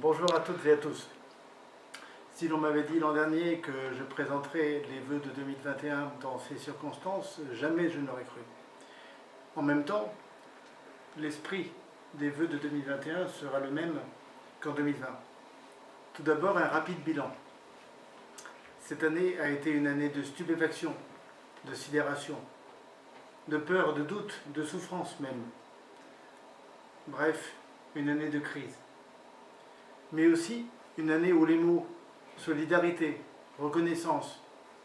Bonjour à toutes et à tous. Si l'on m'avait dit l'an dernier que je présenterais les vœux de 2021 dans ces circonstances, jamais je n'aurais cru. En même temps, l'esprit des vœux de 2021 sera le même qu'en 2020. Tout d'abord, un rapide bilan. Cette année a été une année de stupéfaction, de sidération, de peur, de doute, de souffrance même. Bref, une année de crise. Mais aussi une année où les mots solidarité, reconnaissance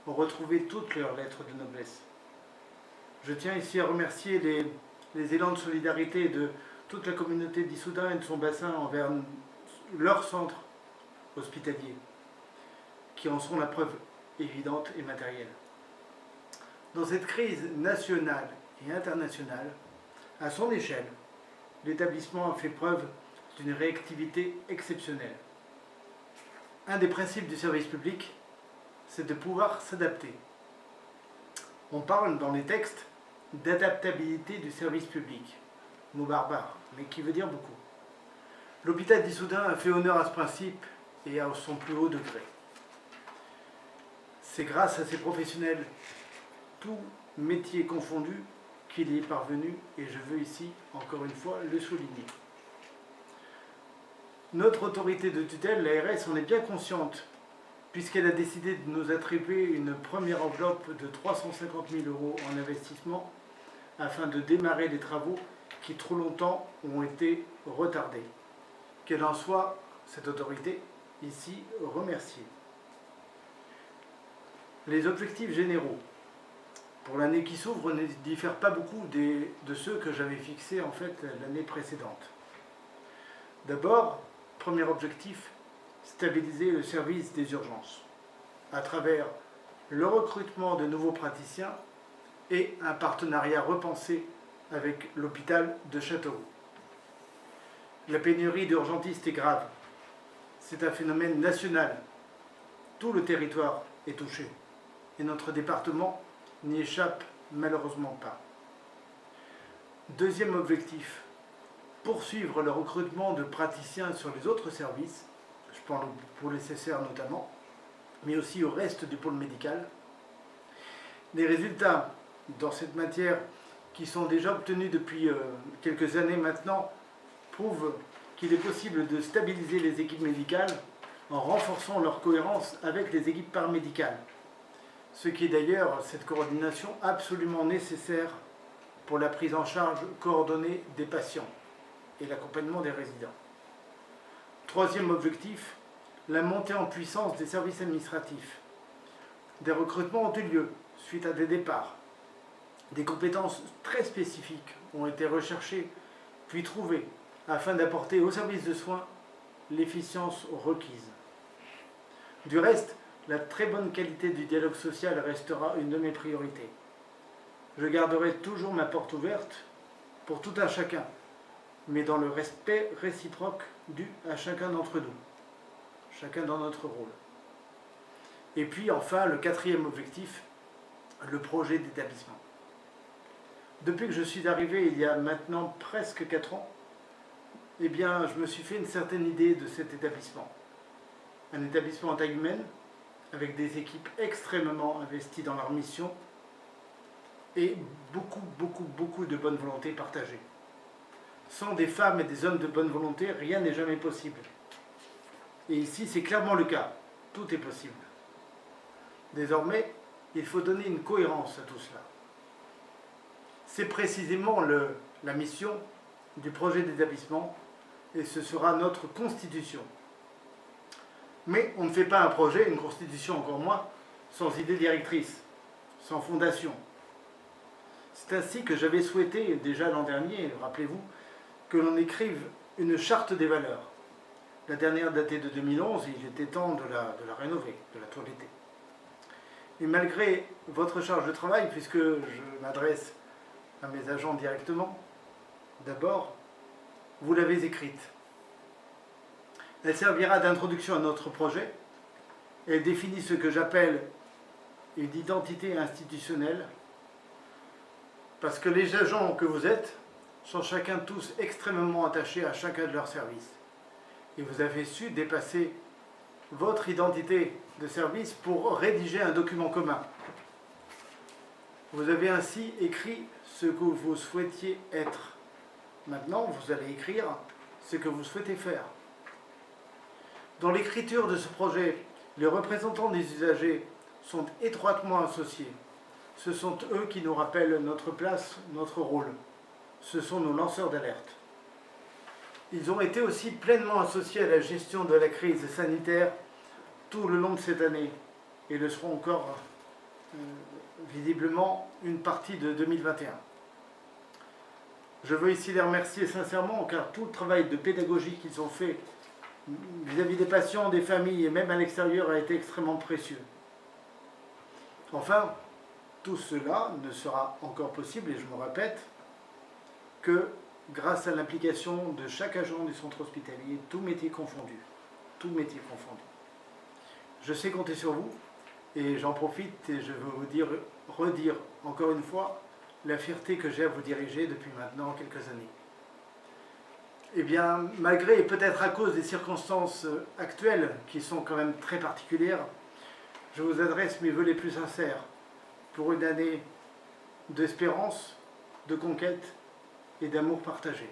ont retrouvé toutes leurs lettres de noblesse. Je tiens ici à remercier les élans de solidarité de toute la communauté d'Issoudun et de son bassin envers leur centre hospitalier, qui en sont la preuve évidente et matérielle. Dans cette crise nationale et internationale, à son échelle, l'établissement a fait preuve d'une réactivité exceptionnelle. Un des principes du service public, c'est de pouvoir s'adapter. On parle dans les textes d'adaptabilité du service public, mot barbare, mais qui veut dire beaucoup. L'hôpital d'Issoudun a fait honneur à ce principe et à son plus haut degré. C'est grâce à ces professionnels, tous métiers confondus, qu'il y est parvenu, et je veux ici, encore une fois, le souligner. Notre autorité de tutelle, l'ARS, en est bien consciente, puisqu'elle a décidé de nous attribuer une première enveloppe de 350 000 € en investissement afin de démarrer les travaux qui trop longtemps ont été retardés. Qu'elle en soit, cette autorité, ici remerciée. Les objectifs généraux pour l'année qui s'ouvre ne diffèrent pas beaucoup de ceux que j'avais fixés en fait l'année précédente. D'abord, premier objectif, stabiliser le service des urgences à travers le recrutement de nouveaux praticiens et un partenariat repensé avec l'hôpital de Châteauroux. La pénurie d'urgentistes est grave. C'est un phénomène national. Tout le territoire est touché et notre département n'y échappe malheureusement pas. Deuxième objectif, poursuivre le recrutement de praticiens sur les autres services, je parle pour les CCR notamment, mais aussi au reste du pôle médical. Les résultats dans cette matière qui sont déjà obtenus depuis quelques années maintenant prouvent qu'il est possible de stabiliser les équipes médicales en renforçant leur cohérence avec les équipes paramédicales. Ce qui est d'ailleurs cette coordination absolument nécessaire pour la prise en charge coordonnée des patients et l'accompagnement des résidents. Troisième objectif, la montée en puissance des services administratifs. Des recrutements ont eu lieu suite à des départs. Des compétences très spécifiques ont été recherchées puis trouvées afin d'apporter aux services de soins l'efficience requise. Du reste, la très bonne qualité du dialogue social restera une de mes priorités. Je garderai toujours ma porte ouverte pour tout un chacun, mais dans le respect réciproque dû à chacun d'entre nous, chacun dans notre rôle. Et puis enfin, le quatrième objectif, le projet d'établissement. Depuis que je suis arrivé il y a maintenant presque 4 ans, eh bien, je me suis fait une certaine idée de cet établissement. Un établissement en taille humaine, avec des équipes extrêmement investies dans leur mission et beaucoup de bonne volonté partagée. Sans des femmes et des hommes de bonne volonté, rien n'est jamais possible. Et ici, c'est clairement le cas. Tout est possible. Désormais, il faut donner une cohérence à tout cela. C'est précisément la mission du projet d'établissement et ce sera notre constitution. Mais on ne fait pas un projet, une constitution encore moins, sans idée directrice, sans fondation. C'est ainsi que j'avais souhaité, déjà l'an dernier, rappelez-vous, que l'on écrive une charte des valeurs. La dernière datée de 2011, il était temps de la rénover, de la toiletter. Et malgré votre charge de travail, puisque je m'adresse à mes agents directement, d'abord, vous l'avez écrite. Elle servira d'introduction à notre projet. Elle définit ce que j'appelle une identité institutionnelle, parce que les agents que vous êtes sont chacun tous extrêmement attachés à chacun de leurs services. et vous avez su dépasser votre identité de service pour rédiger un document commun. Vous avez ainsi écrit ce que vous souhaitiez être. Maintenant, vous allez écrire ce que vous souhaitez faire. Dans l'écriture de ce projet, les représentants des usagers sont étroitement associés. Ce sont eux qui nous rappellent notre place, notre rôle. Ce sont nos lanceurs d'alerte. Ils ont été aussi pleinement associés à la gestion de la crise sanitaire tout le long de cette année et le seront encore visiblement une partie de 2021. Je veux ici les remercier sincèrement car tout le travail de pédagogie qu'ils ont fait vis-à-vis des patients, des familles et même à l'extérieur a été extrêmement précieux. Enfin, tout cela ne sera encore possible, et je me répète, que grâce à l'implication de chaque agent du centre hospitalier, tout métier confondu. Tout métier confondu. Je sais compter sur vous et j'en profite et je veux redire encore une fois la fierté que j'ai à vous diriger depuis maintenant quelques années. Eh bien, malgré et peut-être à cause des circonstances actuelles qui sont quand même très particulières, je vous adresse mes vœux les plus sincères pour une année d'espérance, de conquête et d'amour partagé.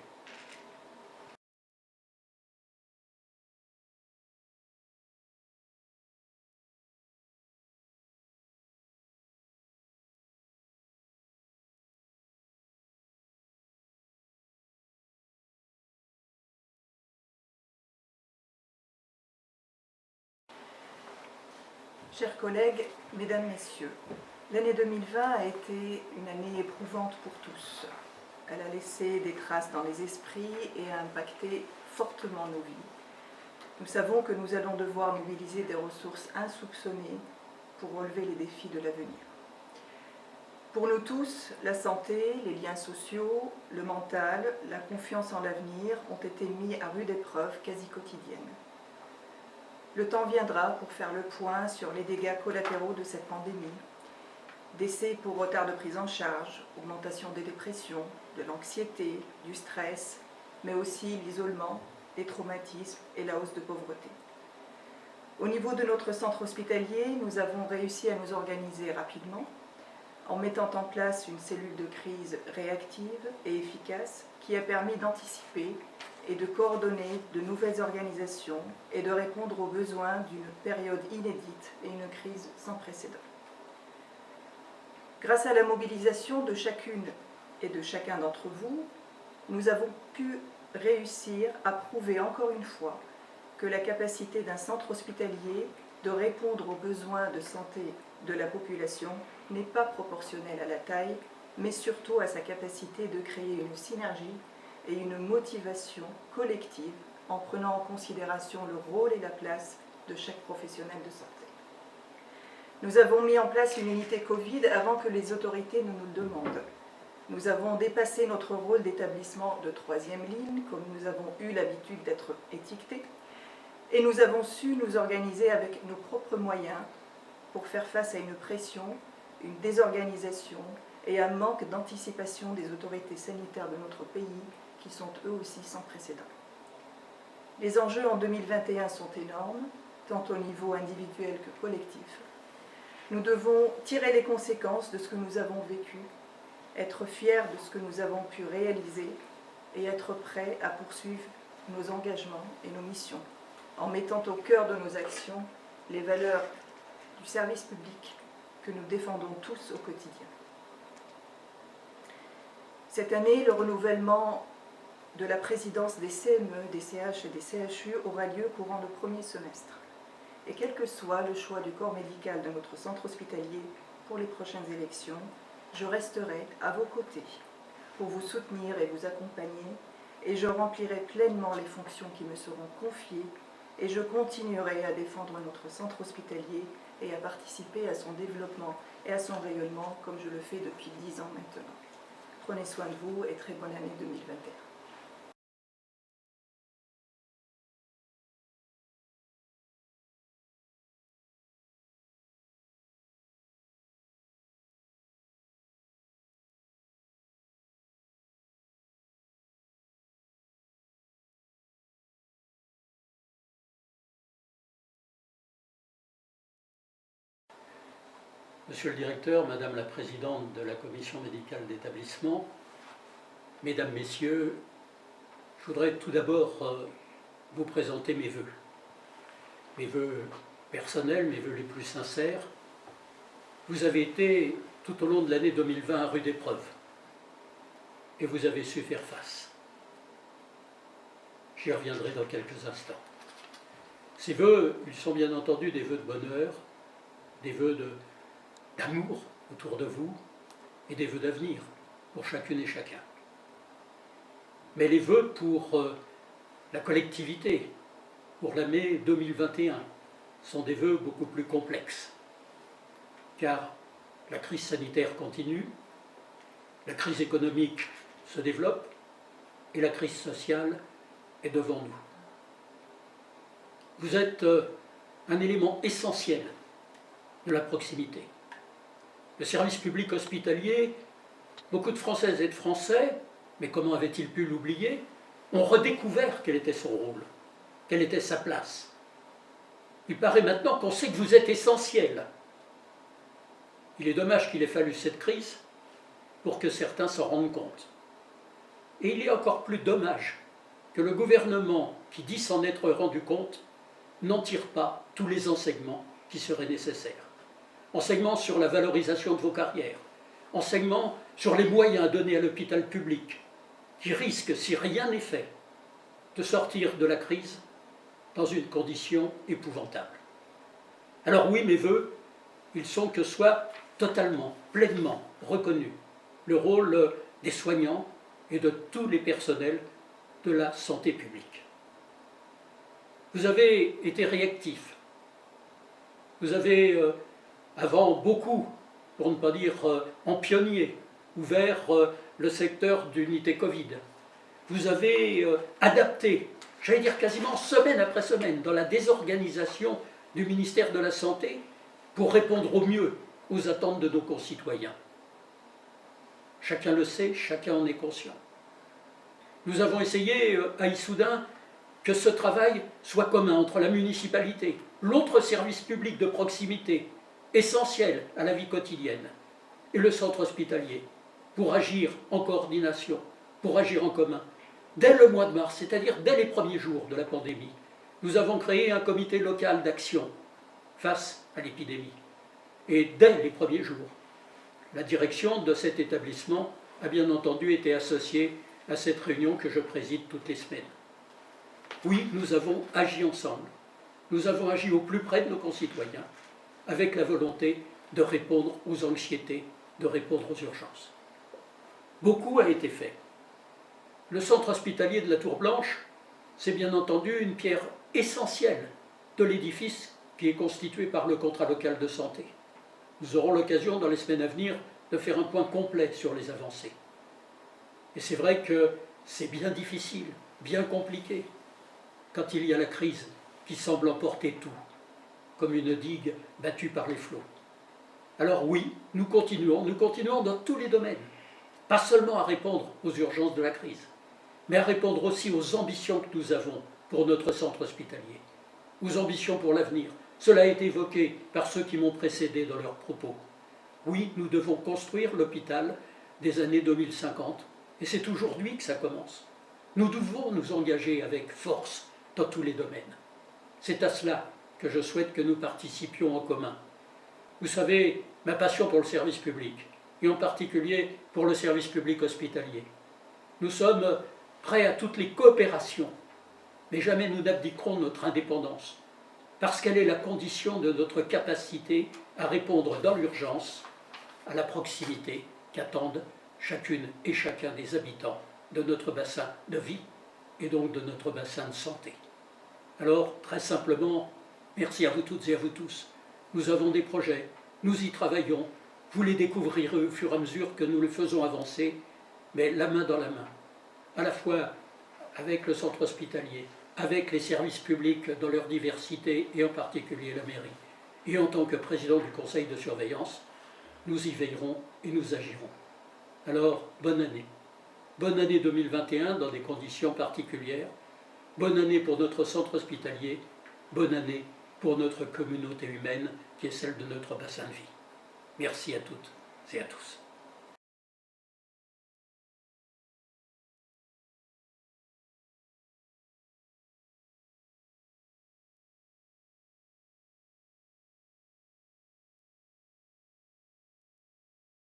Chers collègues, mesdames, messieurs, l'année 2020 a été une année éprouvante pour tous. Elle a laissé des traces dans les esprits et a impacté fortement nos vies. Nous savons que nous allons devoir mobiliser des ressources insoupçonnées pour relever les défis de l'avenir. Pour nous tous, la santé, les liens sociaux, le mental, la confiance en l'avenir ont été mis à rude épreuve quasi quotidienne. Le temps viendra pour faire le point sur les dégâts collatéraux de cette pandémie. Décès pour retard de prise en charge, augmentation des dépressions, de l'anxiété, du stress, mais aussi l'isolement, les traumatismes et la hausse de pauvreté. Au niveau de notre centre hospitalier, nous avons réussi à nous organiser rapidement en mettant en place une cellule de crise réactive et efficace qui a permis d'anticiper et de coordonner de nouvelles organisations et de répondre aux besoins d'une période inédite et une crise sans précédent. Grâce à la mobilisation de chacune et de chacun d'entre vous, nous avons pu réussir à prouver encore une fois que la capacité d'un centre hospitalier de répondre aux besoins de santé de la population n'est pas proportionnelle à la taille, mais surtout à sa capacité de créer une synergie et une motivation collective en prenant en considération le rôle et la place de chaque professionnel de santé. Nous avons mis en place une unité Covid avant que les autorités ne nous le demandent. Nous avons dépassé notre rôle d'établissement de troisième ligne, comme nous avons eu l'habitude d'être étiquetés, et nous avons su nous organiser avec nos propres moyens pour faire face à une pression, une désorganisation et un manque d'anticipation des autorités sanitaires de notre pays qui sont eux aussi sans précédent. Les enjeux en 2021 sont énormes, tant au niveau individuel que collectif. Nous devons tirer les conséquences de ce que nous avons vécu, être fiers de ce que nous avons pu réaliser et être prêts à poursuivre nos engagements et nos missions, en mettant au cœur de nos actions les valeurs du service public que nous défendons tous au quotidien. Cette année, le renouvellement de la présidence des CME, des CH et des CHU aura lieu courant le premier semestre. Et quel que soit le choix du corps médical de notre centre hospitalier pour les prochaines élections, je resterai à vos côtés pour vous soutenir et vous accompagner, et je remplirai pleinement les fonctions qui me seront confiées, et je continuerai à défendre notre centre hospitalier et à participer à son développement et à son rayonnement comme je le fais depuis 10 ans maintenant. Prenez soin de vous et très bonne année 2021. Monsieur le directeur, Madame la présidente de la commission médicale d'établissement, Mesdames, Messieurs, je voudrais tout d'abord vous présenter mes vœux personnels, mes vœux les plus sincères. Vous avez été tout au long de l'année 2020 à rude épreuve et vous avez su faire face. J'y reviendrai dans quelques instants. Ces vœux, ils sont bien entendu des vœux de bonheur, des vœux d'amour autour de vous et des vœux d'avenir pour chacune et chacun. Mais les vœux pour la collectivité, pour l'année 2021, sont des vœux beaucoup plus complexes, car la crise sanitaire continue, la crise économique se développe et la crise sociale est devant nous. Vous êtes un élément essentiel de la proximité. Le service public hospitalier, beaucoup de Françaises et de Français, mais comment avaient-ils pu l'oublier, ont redécouvert quel était son rôle, quelle était sa place. Il paraît maintenant qu'on sait que vous êtes essentiel. Il est dommage qu'il ait fallu cette crise pour que certains s'en rendent compte. Et il est encore plus dommage que le gouvernement, qui dit s'en être rendu compte, n'en tire pas tous les enseignements qui seraient nécessaires. Enseignements sur la valorisation de vos carrières, enseignements sur les moyens donnés à l'hôpital public, qui risque, si rien n'est fait, de sortir de la crise dans une condition épouvantable. Alors oui, mes vœux, ils sont que soit totalement, pleinement reconnu le rôle des soignants et de tous les personnels de la santé publique. Vous avez été réactifs. Vous avez, avant beaucoup, pour ne pas dire en pionnier, ouvert le secteur d'unité Covid. Vous avez adapté, j'allais dire quasiment semaine après semaine, dans la désorganisation du ministère de la Santé pour répondre au mieux aux attentes de nos concitoyens. Chacun le sait, chacun en est conscient. Nous avons essayé à Issoudun que ce travail soit commun entre la municipalité, l'autre service public de proximité, essentiel à la vie quotidienne, et le centre hospitalier, pour agir en coordination, pour agir en commun. Dès le mois de mars, c'est-à-dire dès les premiers jours de la pandémie, nous avons créé un comité local d'action face à l'épidémie. Et dès les premiers jours, la direction de cet établissement a bien entendu été associée à cette réunion que je préside toutes les semaines. Oui, nous avons agi ensemble. Nous avons agi au plus près de nos concitoyens, avec la volonté de répondre aux anxiétés, de répondre aux urgences. Beaucoup a été fait. Le centre hospitalier de la Tour Blanche, c'est bien entendu une pierre essentielle de l'édifice qui est constitué par le contrat local de santé. Nous aurons l'occasion dans les semaines à venir de faire un point complet sur les avancées. Et c'est vrai que c'est bien difficile, bien compliqué, quand il y a la crise qui semble emporter tout, comme une digue battue par les flots. Alors oui, nous continuons dans tous les domaines, pas seulement à répondre aux urgences de la crise, mais à répondre aussi aux ambitions que nous avons pour notre centre hospitalier, aux ambitions pour l'avenir. Cela a été évoqué par ceux qui m'ont précédé dans leurs propos. Oui, nous devons construire l'hôpital des années 2050, et c'est aujourd'hui que ça commence. Nous devons nous engager avec force dans tous les domaines. C'est à cela que je souhaite que nous participions en commun. Vous savez, ma passion pour le service public, et en particulier pour le service public hospitalier. Nous sommes prêts à toutes les coopérations, mais jamais nous n'abdiquerons notre indépendance, parce qu'elle est la condition de notre capacité à répondre dans l'urgence à la proximité qu'attendent chacune et chacun des habitants de notre bassin de vie et donc de notre bassin de santé. Alors, très simplement, merci à vous toutes et à vous tous. Nous avons des projets, nous y travaillons, vous les découvrirez au fur et à mesure que nous les faisons avancer, mais la main dans la main, à la fois avec le centre hospitalier, avec les services publics dans leur diversité et en particulier la mairie. Et en tant que président du conseil de surveillance, nous y veillerons et nous agirons. Alors, bonne année. Bonne année 2021 dans des conditions particulières. Bonne année pour notre centre hospitalier. Bonne année pour notre communauté humaine qui est celle de notre bassin de vie. Merci à toutes et à tous.